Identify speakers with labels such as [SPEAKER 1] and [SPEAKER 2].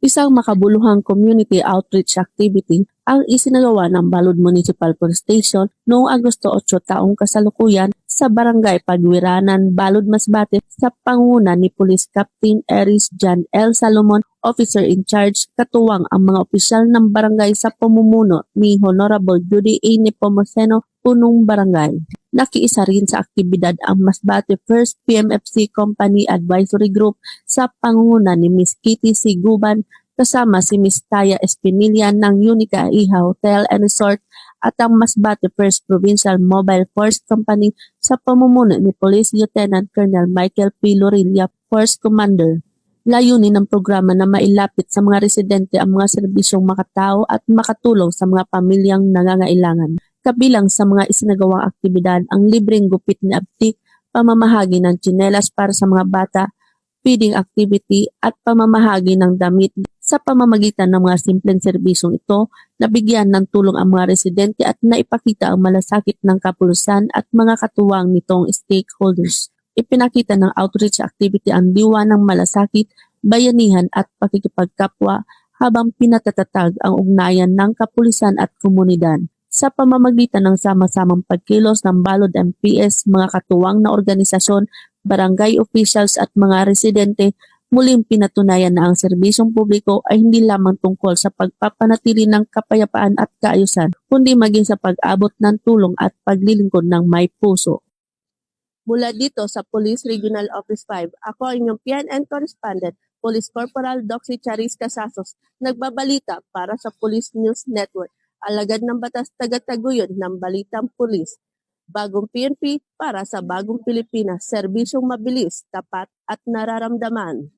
[SPEAKER 1] Isang makabuluhang community outreach activity ang isinagawa ng Balud Municipal Police Station noong Agosto 8 taong kasalukuyan sa Barangay Pagwiranan, Balud Masbate sa pangunguna ni Police Captain Eris John L. Salomon, Officer in Charge, katuwang ang mga opisyal ng barangay sa pamumuno ni Honorable Judy A. Nepomuceno, punong barangay. Nakiisa rin sa aktibidad ang Masbate First PMFC Company Advisory Group sa pangunguna ni Ms. Kitty C. Guban, kasama si Ms. Taya Espinilla ng Unica Iha Hotel and Resort at ang Masbate First Provincial Mobile Force Company sa pamumuno ni Police Lieutenant Colonel Michael P. Lorilla, Force Commander. Layunin ng programa na mailapit sa mga residente ang mga serbisyong makatao at makatulong sa mga pamilyang nangangailangan. Kabilang sa mga isinagawang aktibidad ang libreng gupit ni Abtik, pamamahagi ng tsinelas para sa mga bata, feeding activity at pamamahagi ng damit. Sa pamamagitan ng mga simpleng serbisyong ito, nabigyan ng tulong ang mga residente at naipakita ang malasakit ng kapulusan at mga katuwang nitong stakeholders. Ipinakita ng outreach activity ang diwa ng malasakit, bayanihan at pakikipagkapwa habang pinatatatag ang ugnayan ng kapulisan at komunidad. Sa pamamagitan ng sama-samang pagkilos ng Balud MPS, mga katuwang na organisasyon, barangay officials at mga residente, muling pinatunayan na ang serbisyong publiko ay hindi lamang tungkol sa pagpapanatili ng kapayapaan at kaayusan, kundi maging sa pag-abot ng tulong at paglilingkod ng may puso. Mula dito sa Police Regional Office 5, ako ang inyong PNN Correspondent, Police Corporal Doxy Charis Casasos, nagbabalita para sa Police News Network. Alagad ng batas, taga-taguyod ng Balitang Pulis. Bagong PNP para sa bagong Pilipinas, serbisyong mabilis, tapat at nararamdaman.